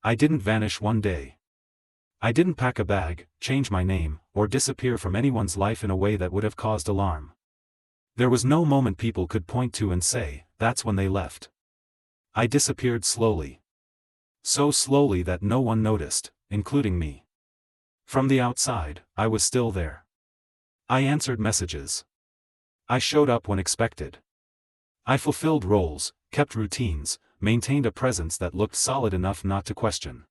I didn't vanish one day. I didn't pack a bag, change my name, or disappear from anyone's life in a way that would have caused alarm. There was no moment people could point to and say, that's when they left. I disappeared slowly. So slowly that no one noticed, including me. From the outside, I was still there. I answered messages. I showed up when expected. I fulfilled roles, kept routines, maintained a presence that looked solid enough not to question.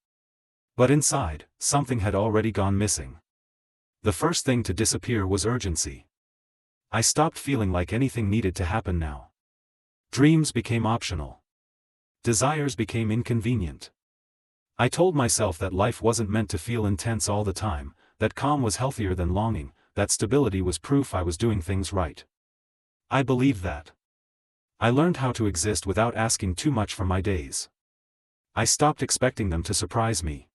But inside, something had already gone missing. The first thing to disappear was urgency. I stopped feeling like anything needed to happen now. Dreams became optional. Desires became inconvenient. I told myself that life wasn't meant to feel intense all the time, that calm was healthier than longing, that stability was proof I was doing things right. I believed that. I learned how to exist without asking too much from my days. I stopped expecting them to surprise me.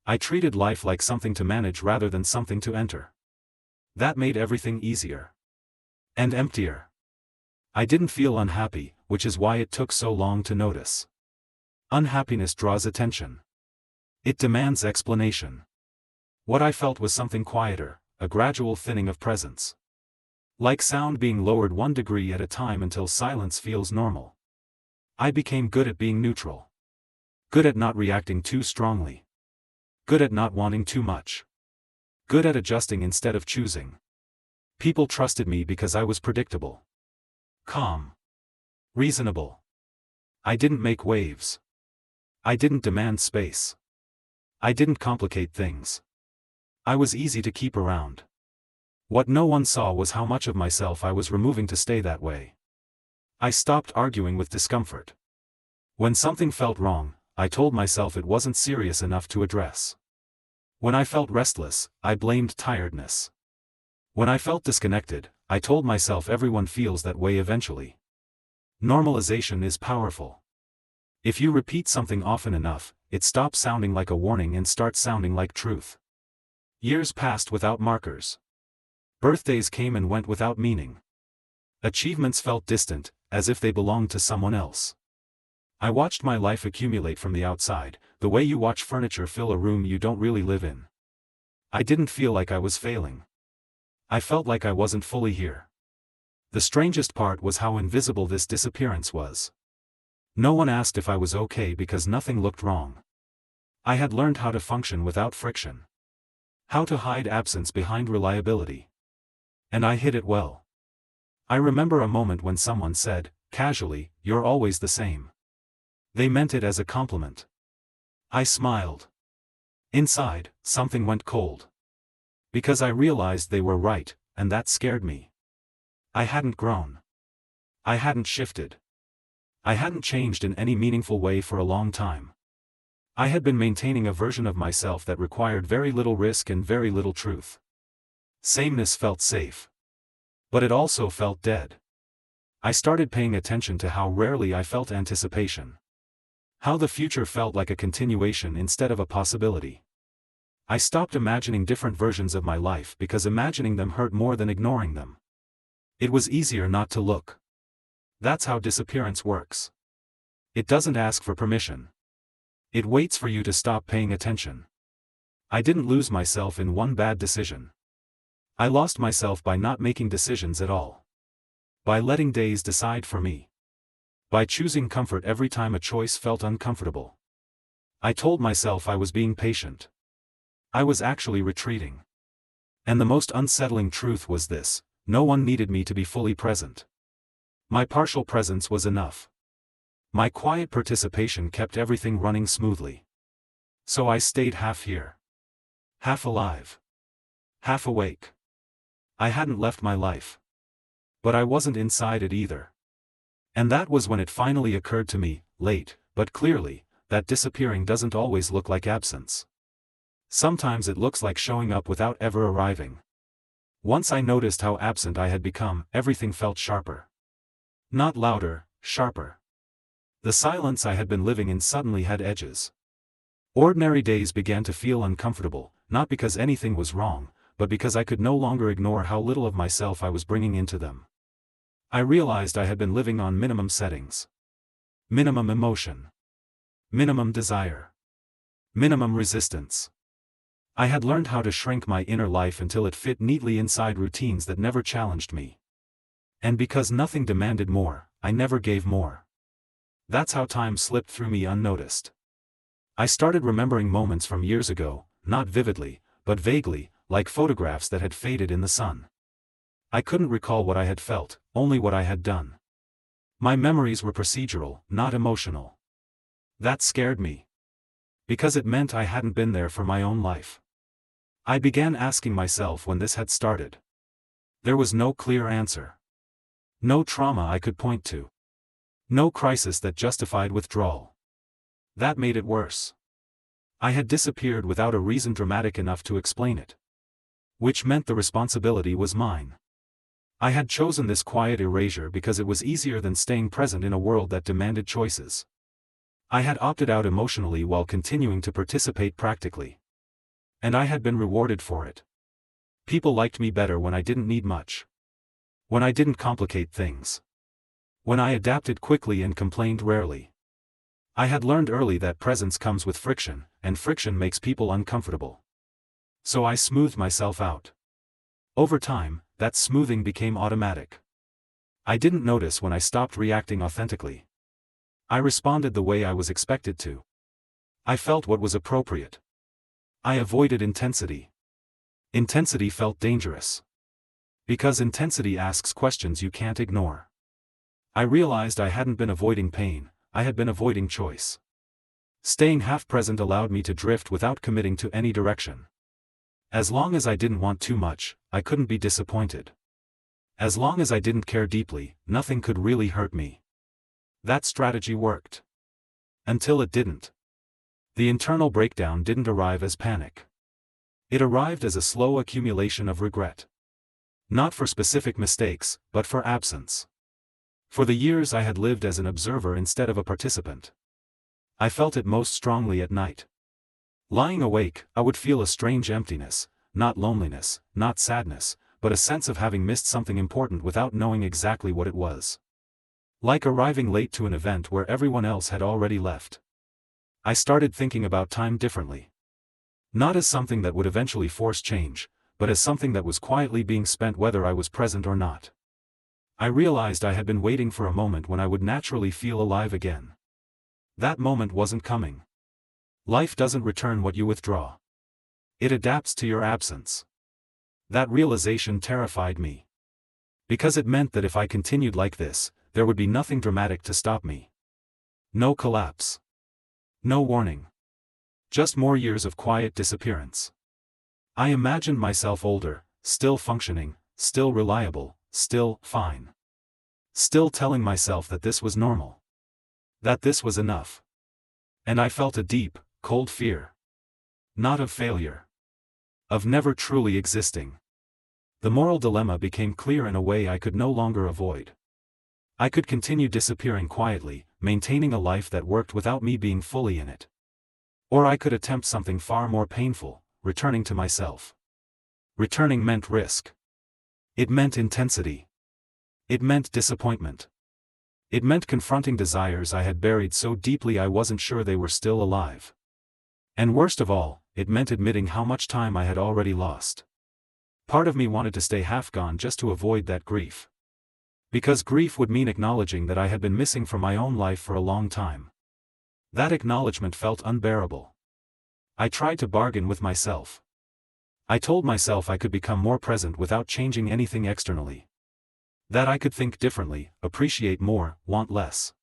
I treated life like something to manage rather than something to enter. That made everything easier. And emptier. I didn't feel unhappy, which is why it took so long to notice. Unhappiness draws attention. It demands explanation. What I felt was something quieter, a gradual thinning of presence. Like sound being lowered 1 degree at a time until silence feels normal. I became good at being neutral. Good at not reacting too strongly. Good at not wanting too much. Good at adjusting instead of choosing. People trusted me because I was predictable. Calm. Reasonable. I didn't make waves. I didn't demand space. I didn't complicate things. I was easy to keep around. What no one saw was how much of myself I was removing to stay that way. I stopped arguing with discomfort. When something felt wrong, I told myself it wasn't serious enough to address. When I felt restless, I blamed tiredness. When I felt disconnected, I told myself everyone feels that way eventually. Normalization is powerful. If you repeat something often enough, it stops sounding like a warning and starts sounding like truth. Years passed without markers. Birthdays came and went without meaning. Achievements felt distant, as if they belonged to someone else. I watched my life accumulate from the outside, the way you watch furniture fill a room you don't really live in. I didn't feel like I was failing. I felt like I wasn't fully here. The strangest part was how invisible this disappearance was. No one asked if I was okay because nothing looked wrong. I had learned how to function without friction. How to hide absence behind reliability. And I hid it well. I remember a moment when someone said, casually, "You're always the same." They meant it as a compliment. I smiled. Inside, something went cold. Because I realized they were right, and that scared me. I hadn't grown. I hadn't shifted. I hadn't changed in any meaningful way for a long time. I had been maintaining a version of myself that required very little risk and very little truth. Sameness felt safe. But it also felt dead. I started paying attention to how rarely I felt anticipation. How the future felt like a continuation instead of a possibility. I stopped imagining different versions of my life because imagining them hurt more than ignoring them. It was easier not to look. That's how disappearance works. It doesn't ask for permission. It waits for you to stop paying attention. I didn't lose myself in one bad decision. I lost myself by not making decisions at all. By letting days decide for me. By choosing comfort every time a choice felt uncomfortable. I told myself I was being patient. I was actually retreating. And the most unsettling truth was this: no one needed me to be fully present. My partial presence was enough. My quiet participation kept everything running smoothly. So I stayed half here. Half alive. Half awake. I hadn't left my life. But I wasn't inside it either. And that was when it finally occurred to me, late, but clearly, that disappearing doesn't always look like absence. Sometimes it looks like showing up without ever arriving. Once I noticed how absent I had become, everything felt sharper. Not louder, sharper. The silence I had been living in suddenly had edges. Ordinary days began to feel uncomfortable, not because anything was wrong, but because I could no longer ignore how little of myself I was bringing into them. I realized I had been living on minimum settings. Minimum emotion. Minimum desire. Minimum resistance. I had learned how to shrink my inner life until it fit neatly inside routines that never challenged me. And because nothing demanded more, I never gave more. That's how time slipped through me unnoticed. I started remembering moments from years ago, not vividly, but vaguely, like photographs that had faded in the sun. I couldn't recall what I had felt, only what I had done. My memories were procedural, not emotional. That scared me. Because it meant I hadn't been there for my own life. I began asking myself when this had started. There was no clear answer. No trauma I could point to. No crisis that justified withdrawal. That made it worse. I had disappeared without a reason dramatic enough to explain it. Which meant the responsibility was mine. I had chosen this quiet erasure because it was easier than staying present in a world that demanded choices. I had opted out emotionally while continuing to participate practically. And I had been rewarded for it. People liked me better when I didn't need much. When I didn't complicate things. When I adapted quickly and complained rarely. I had learned early that presence comes with friction, and friction makes people uncomfortable. So I smoothed myself out. Over time, that smoothing became automatic. I didn't notice when I stopped reacting authentically. I responded the way I was expected to. I felt what was appropriate. I avoided intensity. Intensity felt dangerous. Because intensity asks questions you can't ignore. I realized I hadn't been avoiding pain, I had been avoiding choice. Staying half-present allowed me to drift without committing to any direction. As long as I didn't want too much, I couldn't be disappointed. As long as I didn't care deeply, nothing could really hurt me. That strategy worked. Until it didn't. The internal breakdown didn't arrive as panic. It arrived as a slow accumulation of regret. Not for specific mistakes, but for absence. For the years I had lived as an observer instead of a participant. I felt it most strongly at night. Lying awake, I would feel a strange emptiness, not loneliness, not sadness, but a sense of having missed something important without knowing exactly what it was. Like arriving late to an event where everyone else had already left. I started thinking about time differently. Not as something that would eventually force change, but as something that was quietly being spent whether I was present or not. I realized I had been waiting for a moment when I would naturally feel alive again. That moment wasn't coming. Life doesn't return what you withdraw. It adapts to your absence. That realization terrified me. Because it meant that if I continued like this, there would be nothing dramatic to stop me. No collapse. No warning. Just more years of quiet disappearance. I imagined myself older, still functioning, still reliable, still fine. Still telling myself that this was normal. That this was enough. And I felt a deep, cold fear. Not of failure. Of never truly existing. The moral dilemma became clear in a way I could no longer avoid. I could continue disappearing quietly, maintaining a life that worked without me being fully in it. Or I could attempt something far more painful, returning to myself. Returning meant risk. It meant intensity. It meant disappointment. It meant confronting desires I had buried so deeply I wasn't sure they were still alive. And worst of all, it meant admitting how much time I had already lost. Part of me wanted to stay half gone just to avoid that grief. Because grief would mean acknowledging that I had been missing from my own life for a long time. That acknowledgement felt unbearable. I tried to bargain with myself. I told myself I could become more present without changing anything externally. That I could think differently, appreciate more, want less.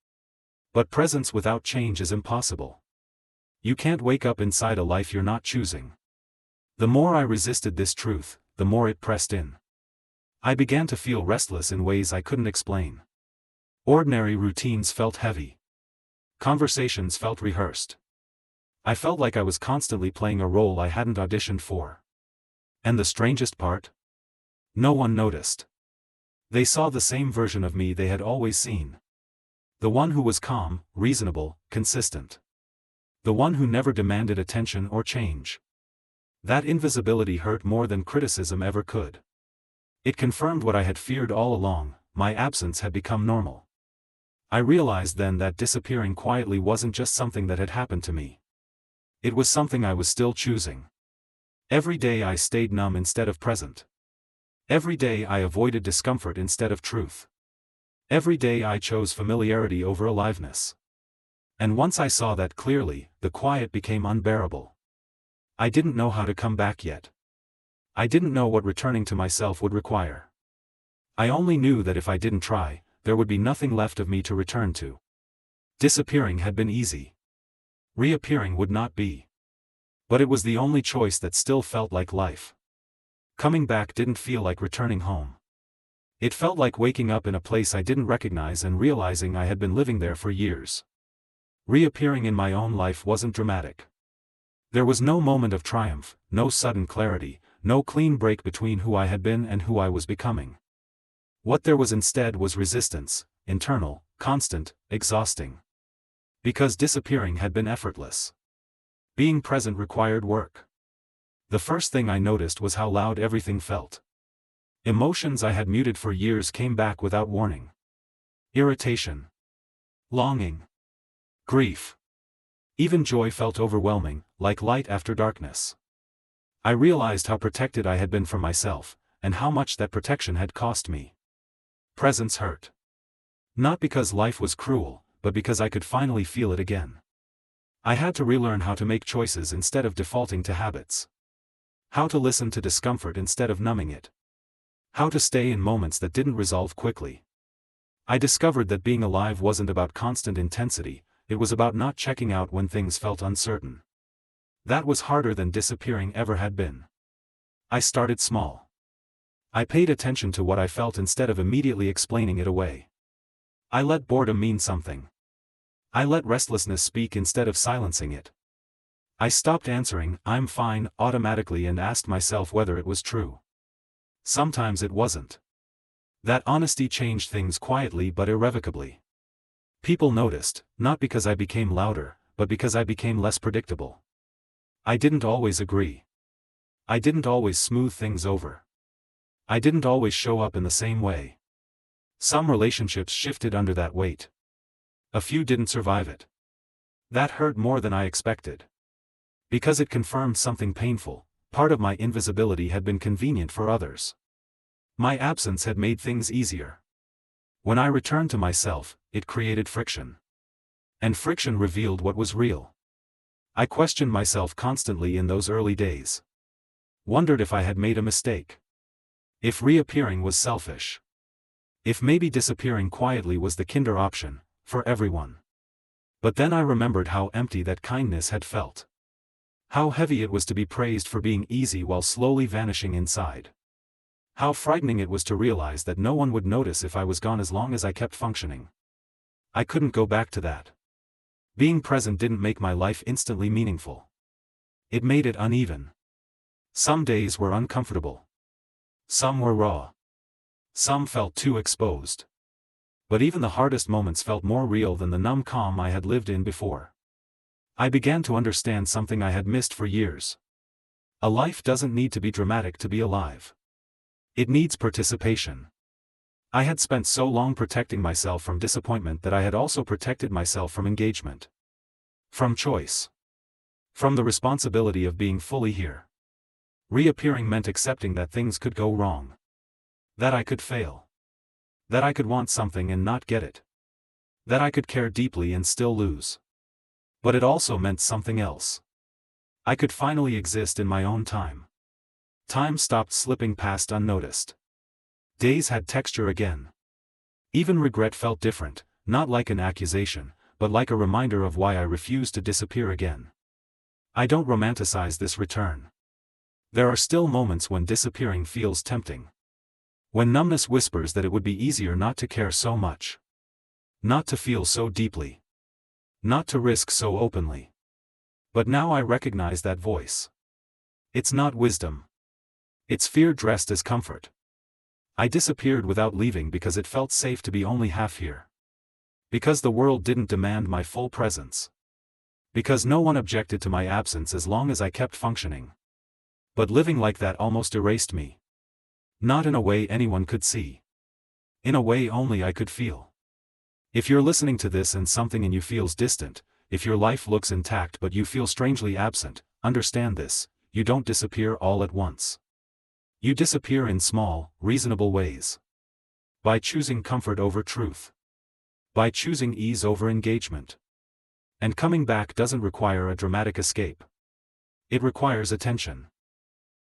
But presence without change is impossible. You can't wake up inside a life you're not choosing. The more I resisted this truth, the more it pressed in. I began to feel restless in ways I couldn't explain. Ordinary routines felt heavy. Conversations felt rehearsed. I felt like I was constantly playing a role I hadn't auditioned for. And the strangest part? No one noticed. They saw the same version of me they had always seen. The one who was calm, reasonable, consistent. The one who never demanded attention or change. That invisibility hurt more than criticism ever could. It confirmed what I had feared all along, my absence had become normal. I realized then that disappearing quietly wasn't just something that had happened to me. It was something I was still choosing. Every day I stayed numb instead of present. Every day I avoided discomfort instead of truth. Every day I chose familiarity over aliveness. And once I saw that clearly, the quiet became unbearable. I didn't know how to come back yet. I didn't know what returning to myself would require. I only knew that if I didn't try, there would be nothing left of me to return to. Disappearing had been easy. Reappearing would not be. But it was the only choice that still felt like life. Coming back didn't feel like returning home. It felt like waking up in a place I didn't recognize and realizing I had been living there for years. Reappearing in my own life wasn't dramatic. There was no moment of triumph, no sudden clarity, no clean break between who I had been and who I was becoming. What there was instead was resistance, internal, constant, exhausting. Because disappearing had been effortless. Being present required work. The first thing I noticed was how loud everything felt. Emotions I had muted for years came back without warning. Irritation. Longing. Grief. Even joy felt overwhelming, like light after darkness. I realized how protected I had been from myself, and how much that protection had cost me. Presence hurt. Not because life was cruel, but because I could finally feel it again. I had to relearn how to make choices instead of defaulting to habits. How to listen to discomfort instead of numbing it. How to stay in moments that didn't resolve quickly. I discovered that being alive wasn't about constant intensity, it was about not checking out when things felt uncertain. That was harder than disappearing ever had been. I started small. I paid attention to what I felt instead of immediately explaining it away. I let boredom mean something. I let restlessness speak instead of silencing it. I stopped answering, "I'm fine," automatically and asked myself whether it was true. Sometimes it wasn't. That honesty changed things quietly but irrevocably. People noticed, not because I became louder, but because I became less predictable. I didn't always agree. I didn't always smooth things over. I didn't always show up in the same way. Some relationships shifted under that weight. A few didn't survive it. That hurt more than I expected. Because it confirmed something painful, part of my invisibility had been convenient for others. My absence had made things easier. When I returned to myself, it created friction. And friction revealed what was real. I questioned myself constantly in those early days. Wondered if I had made a mistake. If reappearing was selfish. If maybe disappearing quietly was the kinder option, for everyone. But then I remembered how empty that kindness had felt. How heavy it was to be praised for being easy while slowly vanishing inside. How frightening it was to realize that no one would notice if I was gone as long as I kept functioning. I couldn't go back to that. Being present didn't make my life instantly meaningful. It made it uneven. Some days were uncomfortable. Some were raw. Some felt too exposed. But even the hardest moments felt more real than the numb calm I had lived in before. I began to understand something I had missed for years. A life doesn't need to be dramatic to be alive. It needs participation. I had spent so long protecting myself from disappointment that I had also protected myself from engagement. From choice. From the responsibility of being fully here. Reappearing meant accepting that things could go wrong. That I could fail. That I could want something and not get it. That I could care deeply and still lose. But it also meant something else. I could finally exist in my own time. Time stopped slipping past unnoticed. Days had texture again. Even regret felt different, not like an accusation, but like a reminder of why I refused to disappear again. I don't romanticize this return. There are still moments when disappearing feels tempting. When numbness whispers that it would be easier not to care so much. Not to feel so deeply. Not to risk so openly. But now I recognize that voice. It's not wisdom. It's fear dressed as comfort. I disappeared without leaving because it felt safe to be only half here. Because the world didn't demand my full presence. Because no one objected to my absence as long as I kept functioning. But living like that almost erased me. Not in a way anyone could see. In a way only I could feel. If you're listening to this and something in you feels distant, if your life looks intact but you feel strangely absent, understand this: you don't disappear all at once. You disappear in small, reasonable ways. By choosing comfort over truth. By choosing ease over engagement. And coming back doesn't require a dramatic escape. It requires attention.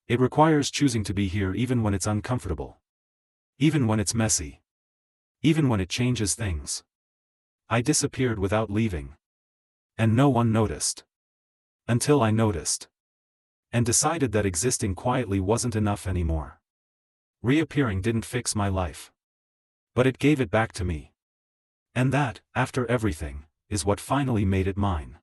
It requires choosing to be here even when it's uncomfortable. Even when it's messy. Even when it changes things. I disappeared without leaving. And no one noticed. Until I noticed. And decided that existing quietly wasn't enough anymore. Reappearing didn't fix my life. But it gave it back to me. And that, after everything, is what finally made it mine.